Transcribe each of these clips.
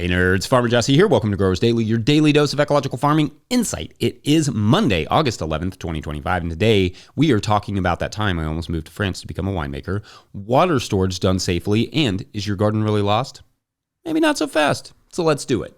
Hey nerds, Farmer Jesse here. Welcome to Growers Daily, your daily dose of ecological farming insight. It is Monday, August 11th, 2025, and today we are talking about that time I almost moved to France to become a winemaker, water storage done safely, and is your garden really lost? Maybe not so fast, so let's do it.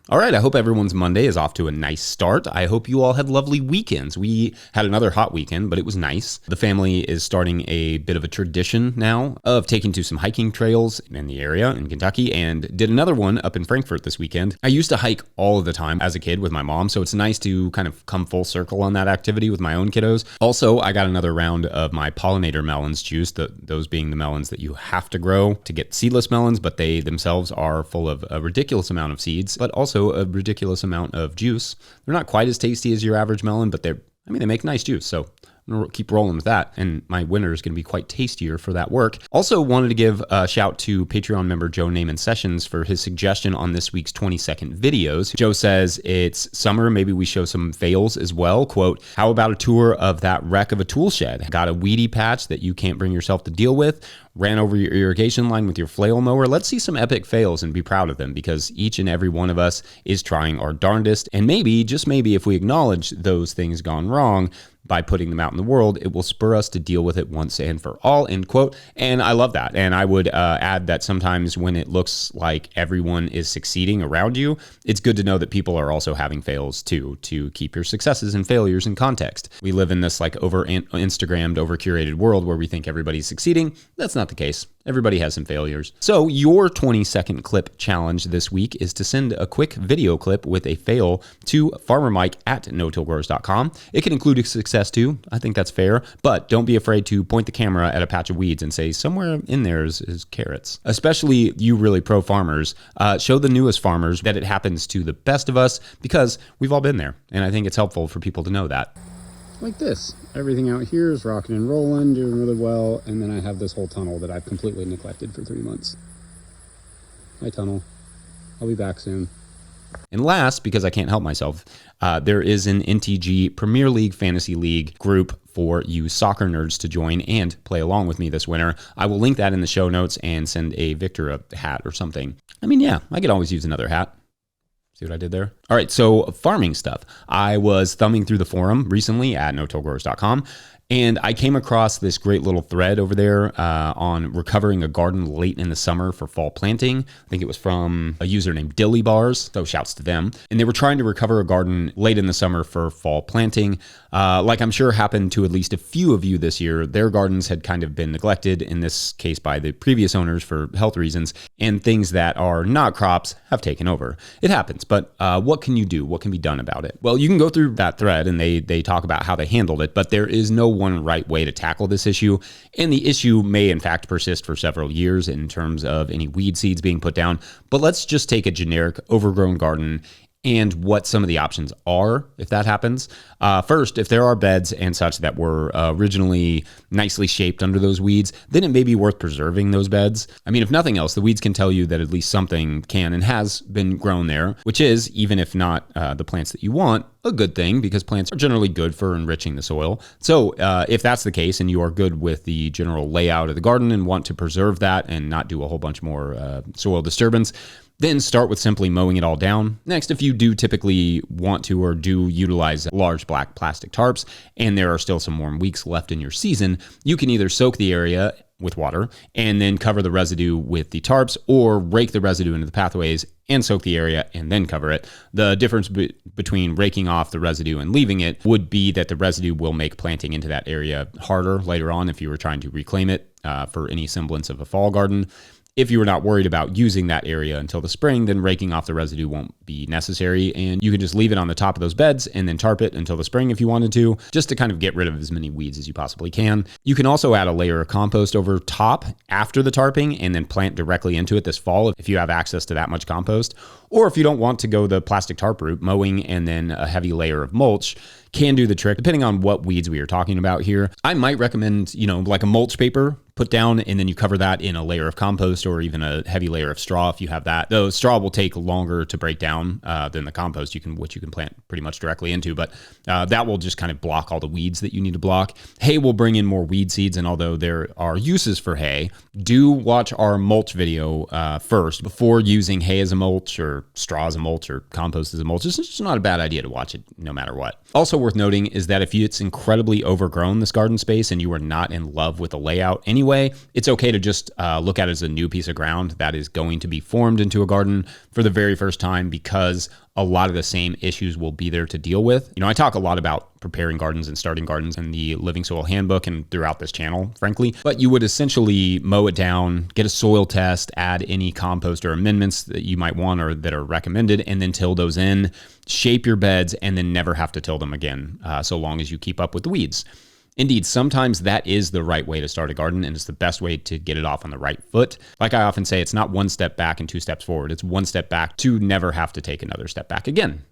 All right, I hope everyone's Monday is off to a nice start. I hope you all had lovely weekends. We had another hot weekend, but it was nice. The family is starting a bit of a tradition now of taking to some hiking trails in the area in Kentucky, and did another one up in Frankfurt this weekend. I used to hike all of the time as a kid with my mom, so it's nice to kind of come full circle on that activity with my own kiddos. Also, I got another round of my pollinator melons juice, those being the melons that you have to grow to get seedless melons, but they themselves are full of a ridiculous amount of seeds, but also a ridiculous amount of juice. They're not quite as tasty as your average melon, but they make nice juice. So I'm going to keep rolling with that. And my winter is going to be quite tastier for that work. Also wanted to give a shout to Patreon member Joe Naaman Sessions for his suggestion on this week's 20-second videos. Joe says it's summer. Maybe we show some fails as well. Quote, how about a tour of that wreck of a tool shed? Got a weedy patch that you can't bring yourself to deal with? Ran over your irrigation line with your flail mower? Let's see some epic fails and be proud of them, because each and every one of us is trying our darndest. And maybe, just maybe, if we acknowledge those things gone wrong by putting them out in the world, it will spur us to deal with it once and for all, end quote. And I love that. And I would add that sometimes when it looks like everyone is succeeding around you, it's good to know that people are also having fails too, to keep your successes and failures in context. We live in this like over Instagrammed, over curated world where we think everybody's succeeding. That's not the case. Everybody has some failures. So your 20-second clip challenge this week is to send a quick video clip with a fail to farmermike@notillgrowers.com. It can include a success too. I think that's fair, but don't be afraid to point the camera at a patch of weeds and say somewhere in there is carrots. Especially you really pro farmers, show the newest farmers that it happens to the best of us, because we've all been there. And I think it's helpful for people to know that. Like this. Everything out here is rocking and rolling, doing really well, and then I have this whole tunnel that I've completely neglected for 3 months. My tunnel. I'll be back soon. And last, because I can't help myself, there is an NTG Premier League Fantasy League group for you soccer nerds to join and play along with me this winter. I will link that in the show notes and send a Victor a hat or something. I mean, yeah, I could always use another hat. See what I did there? All right, so farming stuff. I was thumbing through the forum recently at notillgrowers.com, and I came across this great little thread over there on recovering a garden late in the summer for fall planting. I think it was from a user named Dilly Bars, so shouts to them. And they were trying to recover a garden late in the summer for fall planting. Like I'm sure happened to at least a few of you this year, their gardens had kind of been neglected, in this case by the previous owners for health reasons, and things that are not crops have taken over. It happens, but what can you do? What can be done about it? Well, you can go through that thread and they talk about how they handled it, but there is no one right way to tackle this issue. And the issue may in fact persist for several years in terms of any weed seeds being put down. But let's just take a generic overgrown garden and what some of the options are if that happens. First, if there are beds and such that were originally nicely shaped under those weeds, then it may be worth preserving those beds. I mean, if nothing else, the weeds can tell you that at least something can and has been grown there, which is, even if not the plants that you want, a good thing, because plants are generally good for enriching the soil. So if that's the case and you are good with the general layout of the garden and want to preserve that and not do a whole bunch more soil disturbance, then start with simply mowing it all down. Next, if you do typically want to or do utilize large black plastic tarps and there are still some warm weeks left in your season, you can either soak the area with water and then cover the residue with the tarps, or rake the residue into the pathways and soak the area and then cover it. The difference between raking off the residue and leaving it would be that the residue will make planting into that area harder later on if you were trying to reclaim it for any semblance of a fall garden. If you were not worried about using that area until the spring, then raking off the residue won't be necessary, and you can just leave it on the top of those beds and then tarp it until the spring if you wanted to, just to kind of get rid of as many weeds as you possibly can. You can also add a layer of compost over top after the tarping and then plant directly into it this fall if you have access to that much compost. Or if you don't want to go the plastic tarp route, mowing and then a heavy layer of mulch can do the trick, depending on what weeds we are talking about here. I might recommend, like a mulch paper put down, and then you cover that in a layer of compost or even a heavy layer of straw if you have that. Though straw will take longer to break down than the compost, which you can plant pretty much directly into, but that will just kind of block all the weeds that you need to block. Hay will bring in more weed seeds, and although there are uses for hay, do watch our mulch video first before using hay as a mulch or straw as a mulch or compost as a mulch. It's just not a bad idea to watch it no matter what. Also worth noting is that if it's incredibly overgrown, this garden space, and you are not in love with the layout anyway, it's okay to just look at it as a new piece of ground that is going to be formed into a garden for the very first time, because a lot of the same issues will be there to deal with. I talk a lot about preparing gardens and starting gardens in the Living Soil Handbook and throughout this channel, frankly. But you would essentially mow it down, get a soil test, add any compost or amendments that you might want or that are recommended, and then till those in, shape your beds, and then never have to till them again, so long as you keep up with the weeds. Indeed, sometimes that is the right way to start a garden, and it's the best way to get it off on the right foot. Like I often say, it's not one step back and two steps forward. It's one step back to never have to take another step back again.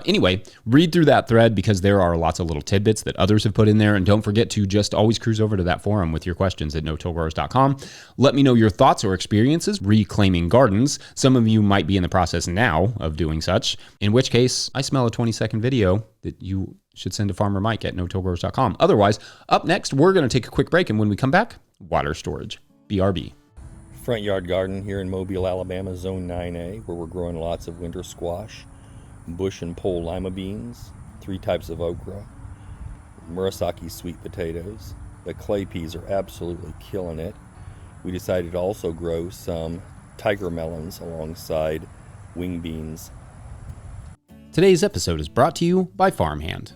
Anyway, read through that thread because there are lots of little tidbits that others have put in there. And don't forget to just always cruise over to that forum with your questions at no-tillgrowers.com. Let me know your thoughts or experiences reclaiming gardens. Some of you might be in the process now of doing such, in which case I smell a 20-second video that you should send to Farmer Mike at no-tillgrowers.com. Otherwise, up next, we're going to take a quick break. And when we come back, water storage. BRB. Front yard garden here in Mobile, Alabama, Zone 9A, where we're growing lots of winter squash, bush and pole lima beans, 3 types of okra, Murasaki sweet potatoes. The clay peas are absolutely killing it. We decided to also grow some tiger melons alongside wing beans. Today's episode is brought to you by Farmhand.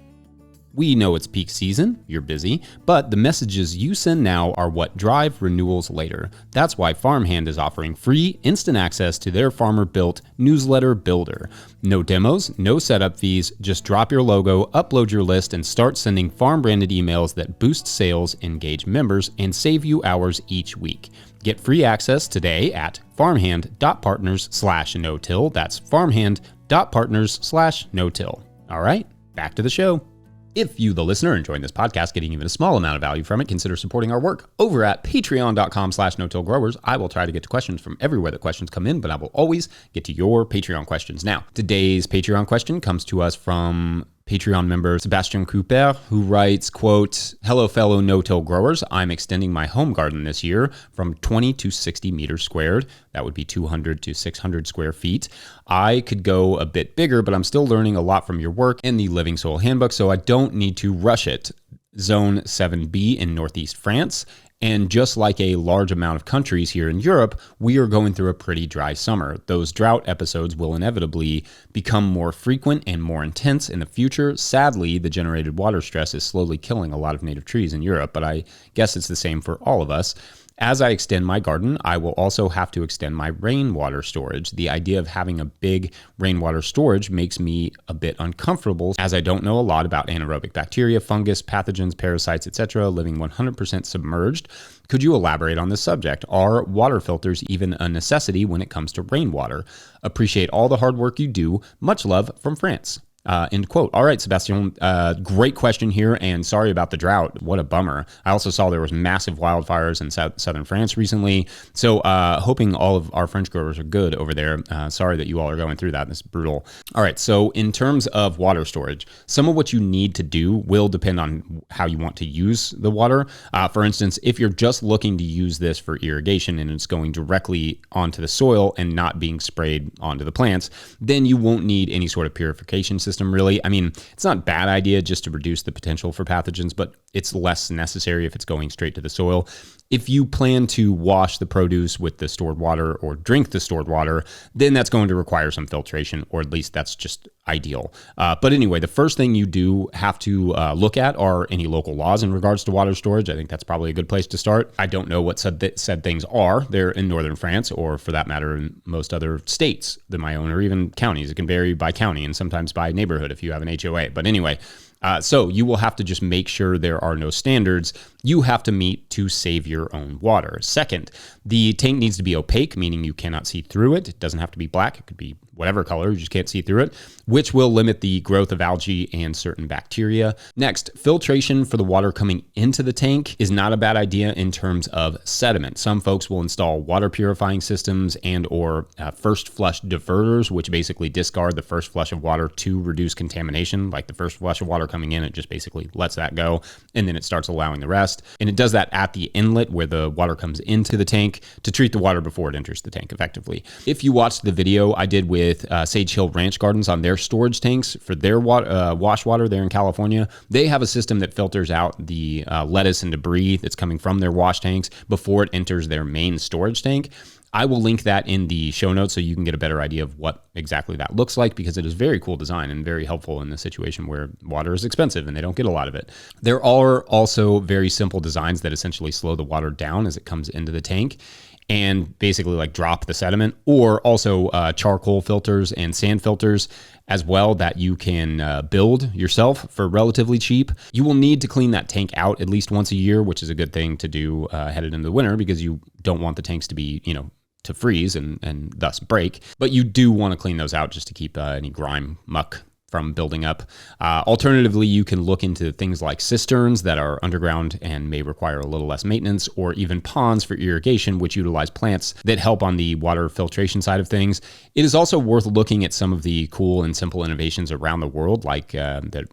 We know it's peak season, you're busy, but the messages you send now are what drive renewals later. That's why Farmhand is offering free instant access to their farmer-built newsletter builder. No demos, no setup fees, just drop your logo, upload your list, and start sending farm-branded emails that boost sales, engage members, and save you hours each week. Get free access today at farmhand.partners/no-till. That's farmhand.partners/no-till. All right, back to the show. If you, the listener, are enjoying this podcast, getting even a small amount of value from it, consider supporting our work over at patreon.com/no-tillgrowers. I will try to get to questions from everywhere that questions come in, but I will always get to your Patreon questions. Now, today's Patreon question comes to us from Patreon member Sebastian Cooper, who writes, quote, "Hello, fellow no-till growers. I'm extending my home garden this year from 20 to 60 meters squared. That would be 200 to 600 square feet. I could go a bit bigger, but I'm still learning a lot from your work and the Living Soil Handbook, so I don't need to rush it. Zone 7B in Northeast France. And just like a large amount of countries here in Europe, we are going through a pretty dry summer. Those drought episodes will inevitably become more frequent and more intense in the future. Sadly, the generated water stress is slowly killing a lot of native trees in Europe, but I guess it's the same for all of us. As I extend my garden, I will also have to extend my rainwater storage. The idea of having a big rainwater storage makes me a bit uncomfortable, as I don't know a lot about anaerobic bacteria, fungus, pathogens, parasites, etc., living 100% submerged. Could you elaborate on this subject? Are water filters even a necessity when it comes to rainwater? Appreciate all the hard work you do. Much love from France." End quote. All right, Sebastian, great question here, and sorry about the drought. What a bummer. I also saw there was massive wildfires in southern France recently, so hoping all of our French growers are good over there. Sorry that you all are going through that. It's brutal. All right, so in terms of water storage, some of what you need to do will depend on how you want to use the water. For instance, if you're just looking to use this for irrigation and it's going directly onto the soil and not being sprayed onto the plants, then you won't need any sort of purification system. Really, I mean, it's not a bad idea just to reduce the potential for pathogens, but it's less necessary if it's going straight to the soil. If you plan to wash the produce with the stored water or drink the stored water, then that's going to require some filtration, or at least that's just ideal. But anyway, the first thing you do have to look at are any local laws in regards to water storage. I think that's probably a good place to start. I don't know what said things are there in northern France, or for that matter, in most other states than my own, or even counties. It can vary by county and sometimes by neighborhood if you have an HOA. But anyway, so you will have to just make sure there are no standards you have to meet to save your own water. Second, the tank needs to be opaque, meaning you cannot see through it. It doesn't have to be black. It could be whatever color. You just can't see through it. which will limit the growth of algae and certain bacteria. Next, filtration for the water coming into the tank is not a bad idea in terms of sediment. Some folks will install water purifying systems and or first flush diverters, which basically discard the first flush of water to reduce contamination. Like the first flush of water coming in, it just basically lets that go, and then it starts allowing the rest. And it does that at the inlet where the water comes into the tank to treat the water before it enters the tank effectively. If you watched the video I did with Sage Hill Ranch Gardens on their storage tanks for their wash water there in California, they have a system that filters out the lettuce and debris that's coming from their wash tanks before it enters their main storage tank. I will link that in the show notes so you can get a better idea of what exactly that looks like, because it is very cool design and very helpful in the situation where water is expensive and they don't get a lot of it. There are also very simple designs that essentially slow the water down as it comes into the tank and basically like drop the sediment, or also charcoal filters and sand filters as well that you can build yourself for relatively cheap. You will need to clean that tank out at least once a year, which is a good thing to do headed into the winter, because you don't want the tanks to be, to freeze and thus break. But you do want to clean those out just to keep any grime, muck from building up. Alternatively, you can look into things like cisterns that are underground and may require a little less maintenance, or even ponds for irrigation, which utilize plants that help on the water filtration side of things. It is also worth looking at some of the cool and simple innovations around the world, like that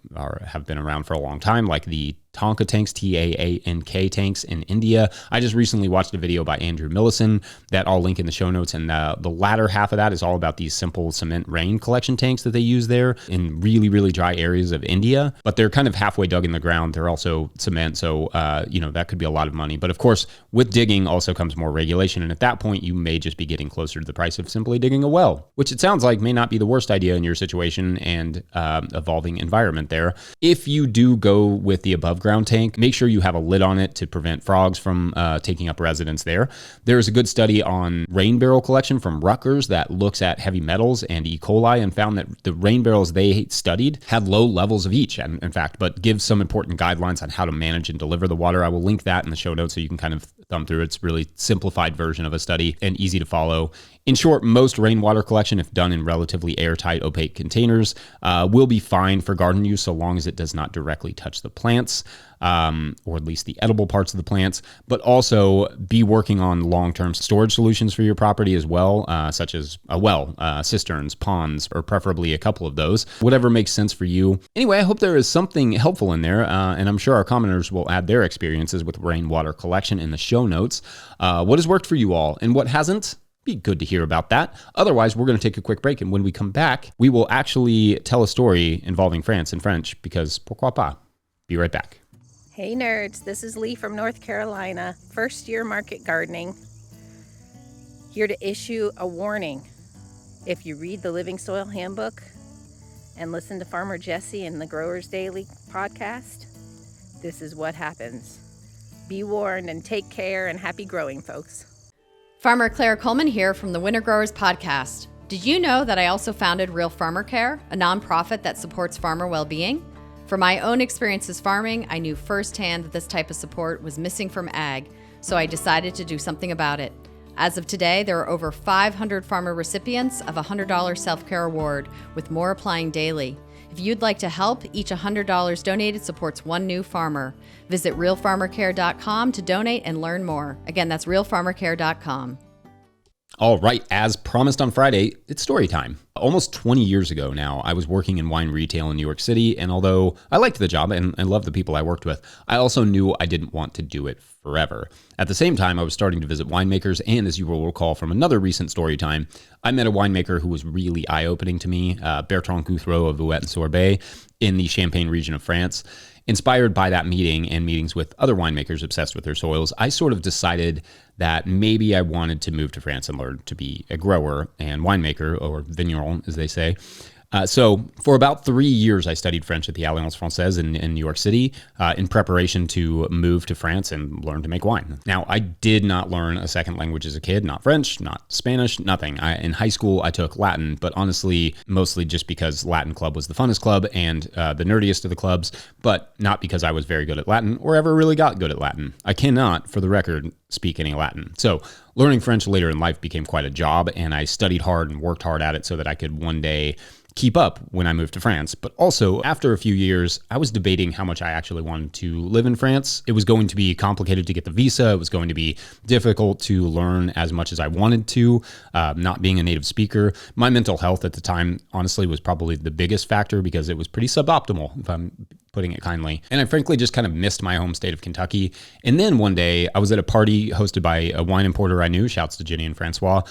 have been around for a long time, like the Tonka tanks, TAANK tanks in India. I just recently watched a video by Andrew Millison that I'll link in the show notes, and the latter half of that is all about these simple cement rain collection tanks that they use there in really, really dry areas of India. But they're kind of halfway dug in the ground. They're also cement, so that could be a lot of money. But of course, with digging also comes more regulation, and at that point, you may just be getting closer to the price of simply digging a well, which it sounds like may not be the worst idea in your situation and evolving environment there. If you do go with the above ground tank, make sure you have a lid on it to prevent frogs from taking up residence there. There's a good study on rain barrel collection from Rutgers that looks at heavy metals and E. coli and found that the rain barrels they studied had low levels of each, in fact, but gives some important guidelines on how to manage and deliver the water. I will link that in the show notes so you can kind of thumb through. It's a really simplified version of a study and easy to follow. In short, most rainwater collection, if done in relatively airtight, opaque containers, will be fine for garden use so long as it does not directly touch the plants, or at least the edible parts of the plants, but also be working on long-term storage solutions for your property as well, such as a well, cisterns, ponds, or preferably a couple of those, whatever makes sense for you. Anyway, I hope there is something helpful in there, and I'm sure our commenters will add their experiences with rainwater collection in the show notes. What has worked for you all and what hasn't? Be good to hear about that. Otherwise, we're going to take a quick break, and when we come back, we will actually tell a story involving France in French, because pourquoi pas? Be right back. Hey nerds, this is Lee from North Carolina, first year market gardening. Here to issue a warning. If you read the Living Soil Handbook and listen to Farmer Jesse and the Growers Daily podcast, this is what happens. Be warned and take care, and happy growing, folks. Farmer Claire Coleman here from the Winter Growers Podcast. Did you know that I also founded Real Farmer Care, a nonprofit that supports farmer well-being? From my own experiences farming, I knew firsthand that this type of support was missing from ag, so I decided to do something about it. As of today, there are over 500 farmer recipients of a $100 self-care award, with more applying daily. If you'd like to help, each $100 donated supports one new farmer. Visit realfarmercare.com to donate and learn more. Again, that's realfarmercare.com. All right, as promised on Friday, it's story time. Almost 20 years ago now, I was working in wine retail in New York City, and although I liked the job and loved the people I worked with, I also knew I didn't want to do it forever. At the same time, I was starting to visit winemakers, and as you will recall from another recent story time, I met a winemaker who was really eye-opening to me, Bertrand Gouthreau of Vouette and Sorbet in the Champagne region of France. Inspired by that meeting and meetings with other winemakers obsessed with their soils, I sort of decided that maybe I wanted to move to France and learn to be a grower and winemaker, or vigneron, as they say. So for about 3 years, I studied French at the Alliance Française in New York City in preparation to move to France and learn to make wine. Now, I did not learn a second language as a kid, not French, not Spanish, nothing. In high school, I took Latin, but honestly, mostly just because Latin club was the funnest club and the nerdiest of the clubs, but not because I was very good at Latin or ever really got good at Latin. I cannot, for the record, speak any Latin. So learning French later in life became quite a job, and I studied hard and worked hard at it so that I could one day keep up when I moved to France. But also, after a few years, I was debating how much I actually wanted to live in France. It was going to be complicated to get the visa. It was going to be difficult to learn as much as I wanted to, not being a native speaker. My mental health at the time, honestly, was probably the biggest factor because it was pretty suboptimal, if I'm putting it kindly. And I frankly just kind of missed my home state of Kentucky. And then one day I was at a party hosted by a wine importer I knew, shouts to Jenny and Francois,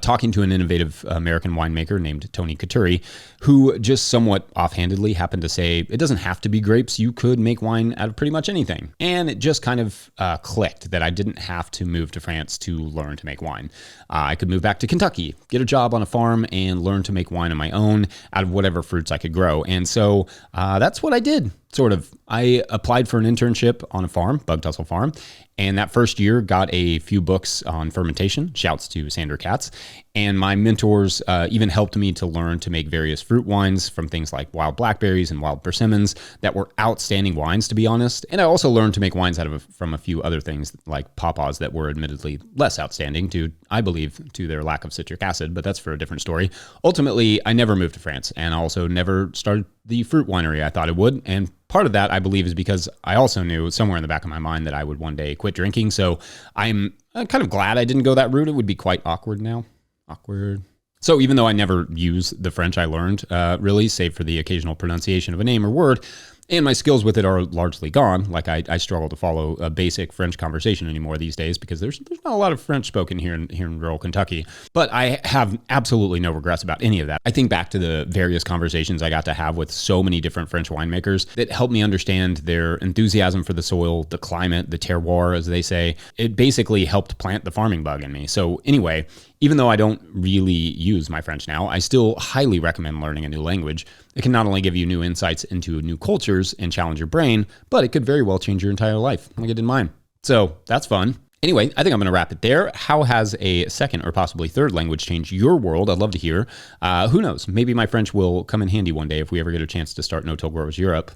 talking to an innovative American winemaker named Tony Couturi, who just somewhat offhandedly happened to say, it doesn't have to be grapes. You could make wine out of pretty much anything. And it just kind of clicked that I didn't have to move to France to learn to make wine. I could move back to Kentucky, get a job on a farm, and learn to make wine on my own out of whatever fruits I could grow. And so that's what I did. Sort of. I applied for an internship on a farm, Bug Tussle Farm, and that first year got a few books on fermentation, shouts to Sandra Katz, and my mentors even helped me to learn to make various fruit wines from things like wild blackberries and wild persimmons that were outstanding wines, to be honest. And I also learned to make wines from a few other things like pawpaws that were admittedly less outstanding due, I believe, to their lack of citric acid, but that's for a different story. Ultimately, I never moved to France and also never started the fruit winery I thought it would, and part of that, I believe, is because I also knew somewhere in the back of my mind that I would one day quit drinking. So I'm kind of glad I didn't go that route. It would be quite awkward now. Awkward. So even though I never use the French I learned, really, save for the occasional pronunciation of a name or word, and my skills with it are largely gone. Like I struggle to follow a basic French conversation anymore these days because there's not a lot of French spoken here in rural Kentucky. But I have absolutely no regrets about any of that. I think back to the various conversations I got to have with so many different French winemakers that helped me understand their enthusiasm for the soil, the climate, the terroir, as they say. It basically helped plant the farming bug in me. So anyway, even though I don't really use my French now, I still highly recommend learning a new language. It can not only give you new insights into new cultures and challenge your brain, but it could very well change your entire life, like it did mine. So that's fun. Anyway, I think I'm going to wrap it there. How has a second or possibly third language changed your world? I'd love to hear. Who knows? Maybe my French will come in handy one day if we ever get a chance to start No-Till Growers Europe.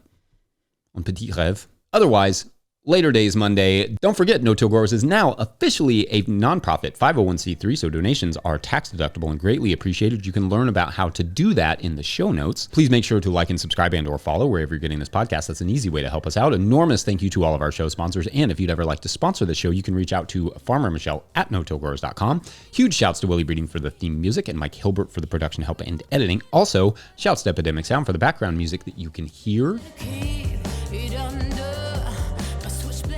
Un petit rêve. Otherwise, Later Days Monday. Don't forget, No-Till Growers is now officially a nonprofit 501c3, so donations are tax deductible and greatly appreciated. You can learn about how to do that in the show notes. Please make sure to like and subscribe and or follow wherever you're getting this podcast. That's an easy way to help us out. Enormous thank you to all of our show sponsors. And if you'd ever like to sponsor the show, you can reach out to Farmer Michelle at notillgrowers.com. Huge shouts to Willie Breeding for the theme music and Mike Hilbert for the production help and editing. Also, shouts to Epidemic Sound for the background music that you can hear.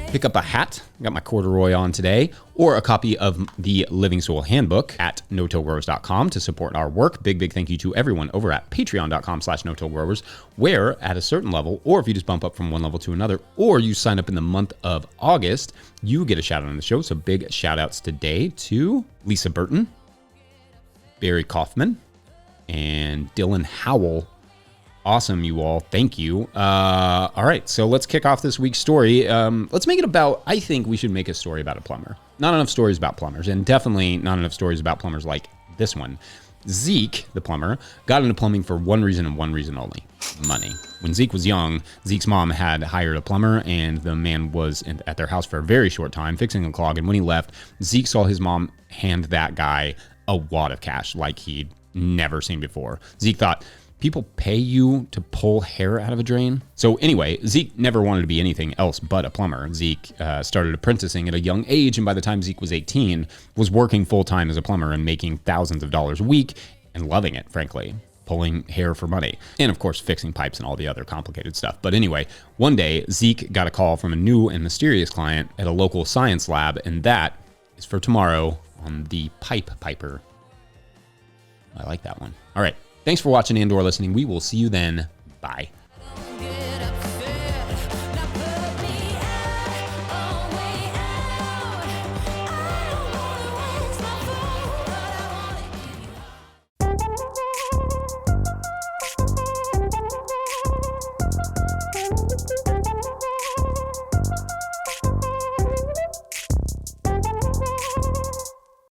Pick up a hat, got my corduroy on today, or a copy of the Living Soil Handbook at notillgrowers.com to support our work. Big thank you to everyone over at patreon.com/notillgrowers, where at a certain level, or if you just bump up from one level to another, or you sign up in the month of August, you get a shout out on the show. So big shout outs today to Lisa Burton, Barry Kaufman, and Dylan Howell. Awesome, you all. Thank you. All right, so let's kick off this week's story. Let's make it about, I think we should make a story about a plumber. Not enough stories about plumbers, and definitely not enough stories about plumbers like this one. Zeke, the plumber, got into plumbing for one reason and one reason only: money. When Zeke was young, Zeke's mom had hired a plumber, and the man was at their house for a very short time, fixing a clog, and when he left, Zeke saw his mom hand that guy a wad of cash like he'd never seen before. Zeke thought, people pay you to pull hair out of a drain? So anyway, Zeke never wanted to be anything else but a plumber. Zeke started apprenticing at a young age, and by the time Zeke was 18, was working full-time as a plumber and making thousands of dollars a week and loving it, frankly, pulling hair for money. And of course, fixing pipes and all the other complicated stuff. But anyway, one day, Zeke got a call from a new and mysterious client at a local science lab, and that is for tomorrow on the Pipe Piper. I like that one. All right. Thanks for watching and or listening. We will see you then. Bye.